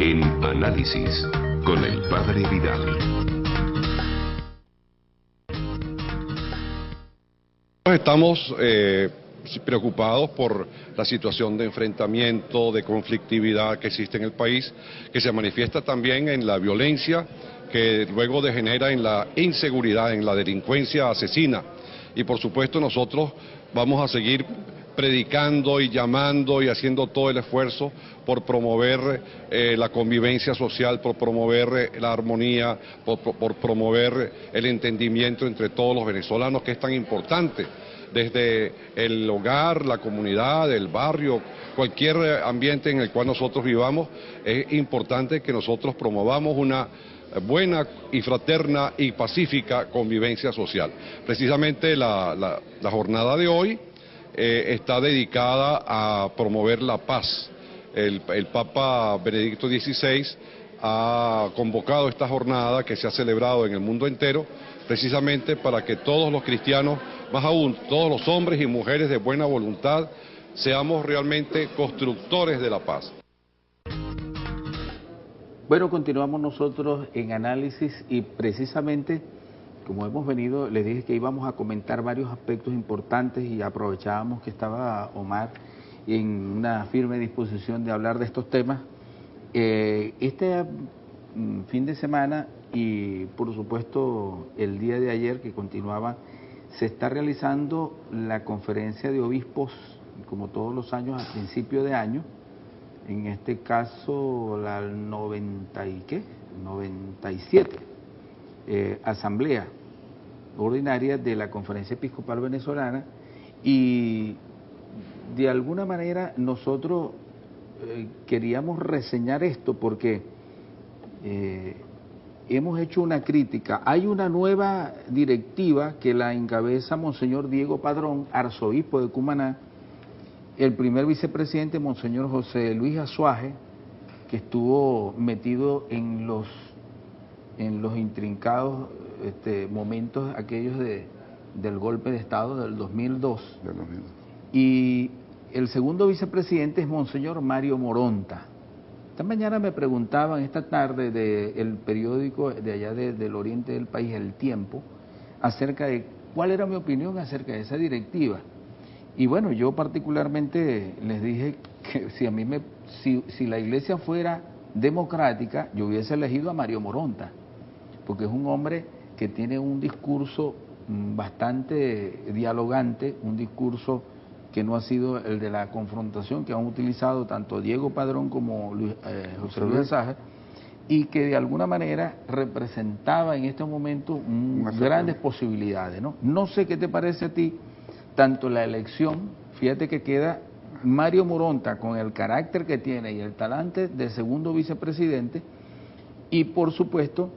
en Análisis con el Padre Vidal. Estamos preocupados por la situación de enfrentamiento, de conflictividad que existe en el país, que se manifiesta también en la violencia, que luego degenera en la inseguridad, en la delincuencia asesina. Y por supuesto nosotros vamos a seguir predicando y llamando y haciendo todo el esfuerzo por promover la convivencia social, por promover la armonía, por promover el entendimiento entre todos los venezolanos, que es tan importante, desde el hogar, la comunidad, el barrio, cualquier ambiente en el cual nosotros vivamos. Es importante que nosotros promovamos una buena y fraterna y pacífica convivencia social. Precisamente la jornada de hoy está dedicada a promover la paz. El Papa Benedicto XVI ha convocado esta jornada que se ha celebrado en el mundo entero, precisamente para que todos los cristianos, más aún todos los hombres y mujeres de buena voluntad, seamos realmente constructores de la paz. Bueno, continuamos nosotros en Análisis y precisamente, como hemos venido, les dije que íbamos a comentar varios aspectos importantes y aprovechábamos que estaba Omar en una firme disposición de hablar de estos temas. Este fin de semana y por supuesto el día de ayer que continuaba, se está realizando la conferencia de obispos, como todos los años, a principio de año. En este caso la 97 asamblea ordinaria de la Conferencia Episcopal Venezolana, y de alguna manera nosotros queríamos reseñar esto porque hemos hecho una crítica. Hay una nueva directiva que la encabeza Monseñor Diego Padrón, arzobispo de Cumaná, el primer vicepresidente, Monseñor José Luis Azuaje, que estuvo metido en los intrincados momentos aquellos del golpe de Estado del 2002. Y el segundo vicepresidente es Monseñor Mario Moronta. Esta mañana me preguntaban, esta tarde, del periódico de allá del oriente del país, El Tiempo, acerca de cuál era mi opinión acerca de esa directiva. Y bueno, yo particularmente les dije que si la iglesia fuera democrática, yo hubiese elegido a Mario Moronta, porque es un hombre que tiene un discurso bastante dialogante, un discurso que no ha sido el de la confrontación que han utilizado tanto Diego Padrón como José Luis Azuaje, y que de alguna manera representaba en estos momentos grandes posibilidades, ¿no? No sé qué te parece a ti, tanto la elección, fíjate que queda Mario Moronta con el carácter que tiene y el talante de segundo vicepresidente, y por supuesto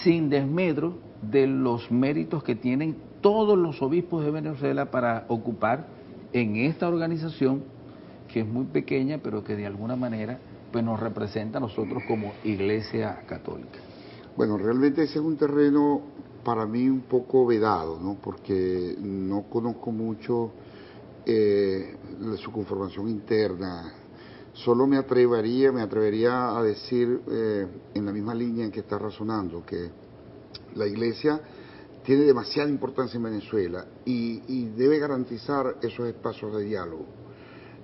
sin desmedro de los méritos que tienen todos los obispos de Venezuela para ocupar en esta organización que es muy pequeña, pero que de alguna manera pues nos representa a nosotros como Iglesia Católica. Bueno, realmente ese es un terreno para mí un poco vedado, ¿no? Porque no conozco mucho su conformación interna. Solo me atrevería a decir, en la misma línea en que está razonando, que la Iglesia tiene demasiada importancia en Venezuela y debe garantizar esos espacios de diálogo.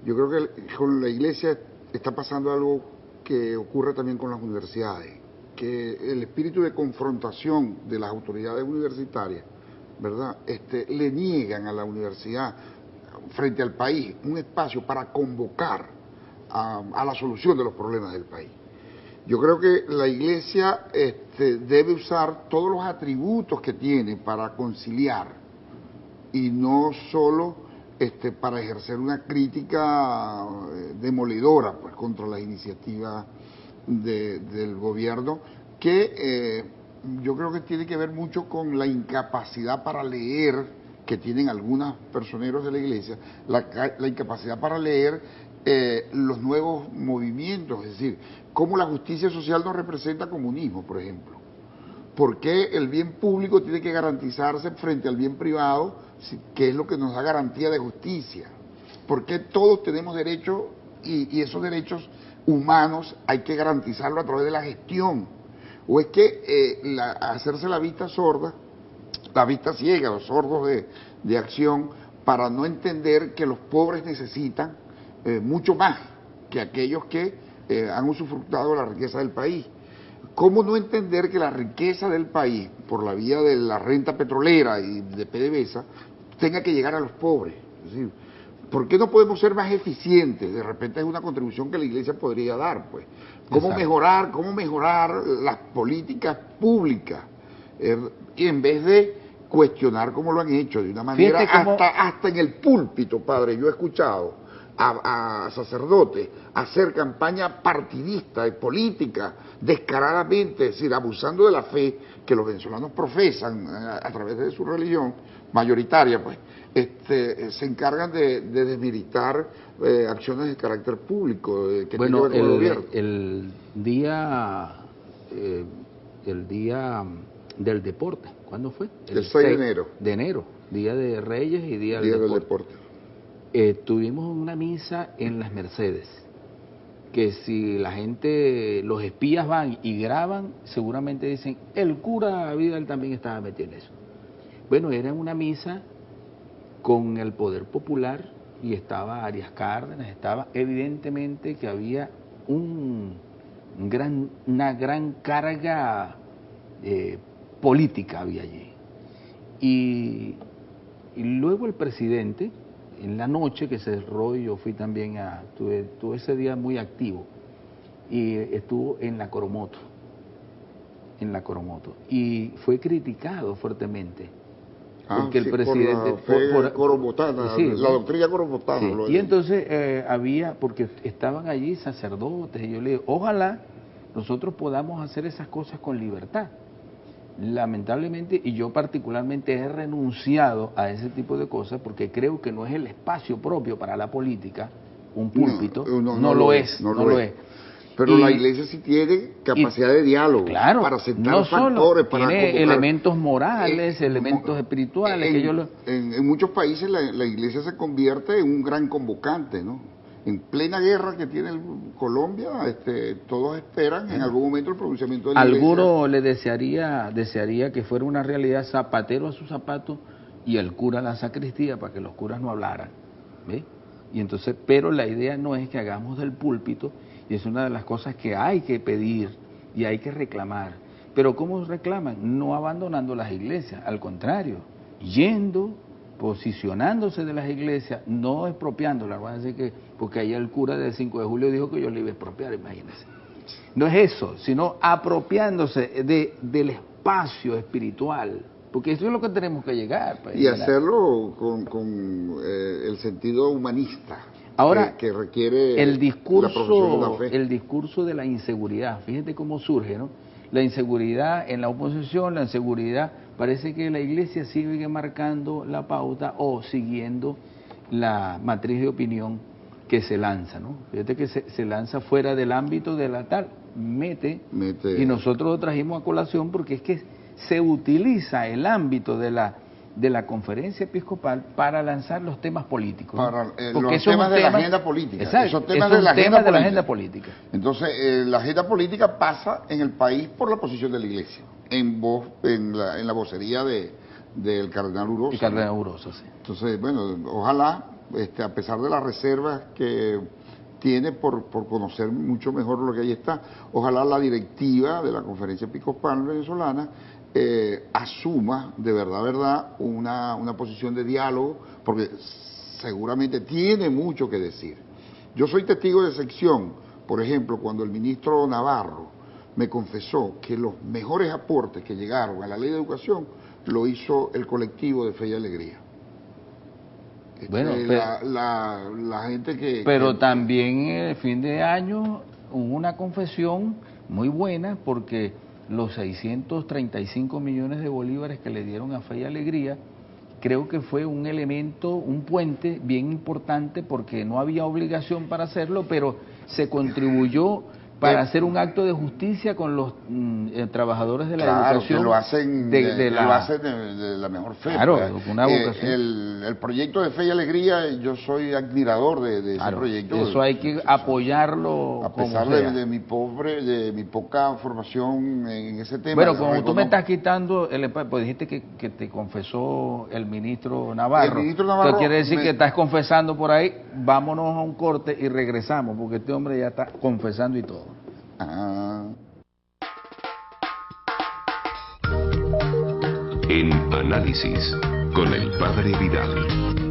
Yo creo que con la Iglesia está pasando algo que ocurre también con las universidades, que el espíritu de confrontación de las autoridades universitarias, ¿verdad?, le niegan a la universidad frente al país un espacio para convocar a la solución de los problemas del país. Yo creo que la Iglesia debe usar todos los atributos que tiene para conciliar y no solo para ejercer una crítica demoledora pues contra las iniciativas del gobierno, que yo creo que tiene que ver mucho con la incapacidad para leer que tienen algunos personeros de la Iglesia, la incapacidad para leer los nuevos movimientos, es decir, cómo la justicia social no representa comunismo, por ejemplo. ¿Por qué el bien público tiene que garantizarse frente al bien privado, que es lo que nos da garantía de justicia? ¿Por qué todos tenemos derechos y esos derechos humanos hay que garantizarlo a través de la gestión. ¿O es que hacerse la vista sorda, la vista ciega, los sordos de acción, para no entender que los pobres necesitan mucho más que aquellos que han usufructuado la riqueza del país? ¿Cómo no entender que la riqueza del país, por la vía de la renta petrolera y de PDVSA, tenga que llegar a los pobres? Es decir, ¿por qué no podemos ser más eficientes? De repente es una contribución que la Iglesia podría dar, pues. ¿Cómo mejorar las políticas públicas? Y en vez de cuestionar como lo han hecho, de una manera hasta en el púlpito, padre, yo he escuchado a sacerdotes hacer campaña partidista y política descaradamente, es decir, abusando de la fe que los venezolanos profesan a través de su religión mayoritaria, pues, se encargan de desmilitar acciones de carácter público que tienen que ver con el gobierno. El día del deporte, ¿cuándo fue? El 6 de enero. De enero, Día de Reyes y Día del Deporte. Tuvimos una misa en Las Mercedes, que si la gente, los espías van y graban, seguramente dicen, el cura Vidal también estaba metido en eso. Bueno, era una misa con el poder popular y estaba Arias Cárdenas, estaba evidentemente que había una gran carga política había allí. Y luego el presidente, en la noche que se cerró, yo fui también tuve ese día muy activo, y estuvo en la Coromoto, y fue criticado fuertemente. Porque el presidente coromotana, sí, la doctrina coromotana. Sí. Y entonces porque estaban allí sacerdotes, y yo le digo, ojalá nosotros podamos hacer esas cosas con libertad. Lamentablemente, y yo particularmente he renunciado a ese tipo de cosas porque creo que no es el espacio propio para la política, un púlpito, no lo es. Pero la Iglesia sí tiene capacidad de diálogo, claro, para sentar no factores, solo, para tiene convocar elementos morales, elementos espirituales. En muchos países la Iglesia se convierte en un gran convocante, ¿no? En plena guerra que tiene Colombia, todos esperan en algún momento el pronunciamiento de la Iglesia. Alguno le desearía que fuera una realidad zapatero a su zapato y el cura a la sacristía, para que los curas no hablaran, ¿ve? Y entonces, pero la idea no es que hagamos del púlpito, y es una de las cosas que hay que pedir y hay que reclamar. Pero ¿cómo reclaman? No abandonando las iglesias, al contrario, yendo, posicionándose de las iglesias, no expropiándolas. Van a decir que, porque allá el cura del 5 de julio dijo que yo le iba a expropiar, imagínense. No es eso, sino apropiándose del espacio espiritual, porque eso es lo que tenemos que llegar. Pues, y hacerlo con el sentido humanista. Ahora, que requiere el discurso, la profesión de la fe. El discurso de la inseguridad, fíjate cómo surge, ¿no? La inseguridad en la oposición, la inseguridad, parece que la Iglesia sigue marcando la pauta o siguiendo la matriz de opinión que se lanza, ¿no? Fíjate que se lanza fuera del ámbito de la tal, mete, y nosotros lo trajimos a colación porque es que se utiliza el ámbito de la conferencia episcopal para lanzar los temas políticos. Para los temas de la agenda política. Exacto, esos temas de la agenda política. Entonces, la agenda política pasa en el país por la posición de la Iglesia, en la vocería del cardenal Urosa. El cardenal Urosa, sí. Entonces, bueno, ojalá, a pesar de las reservas que tiene por conocer mucho mejor lo que ahí está, ojalá la directiva de la Conferencia Episcopal Venezolana asuma de verdad una posición de diálogo, porque seguramente tiene mucho que decir. Yo soy testigo de excepción, por ejemplo, cuando el ministro Navarro me confesó que los mejores aportes que llegaron a la ley de educación lo hizo el colectivo de Fe y Alegría. Bueno, la gente que... Pero también el fin de año hubo una confesión muy buena, porque los 635 millones de bolívares que le dieron a Fe y Alegría, creo que fue un elemento, un puente bien importante, porque no había obligación para hacerlo, pero se contribuyó para hacer un acto de justicia con los trabajadores de la claro, educación. Que lo hacen de la mejor fe. Claro, una vocación. El proyecto de Fe y Alegría, yo soy admirador de ese proyecto. Eso hay que apoyarlo. A pesar de mi poca formación en ese tema. Bueno, como tú me estás quitando, pues dijiste que te confesó el ministro Navarro. El ministro Navarro. Eso quiere decir que estás confesando por ahí. Vámonos a un corte y regresamos, porque este hombre ya está confesando y todo. En Análisis, con el Padre Vidal.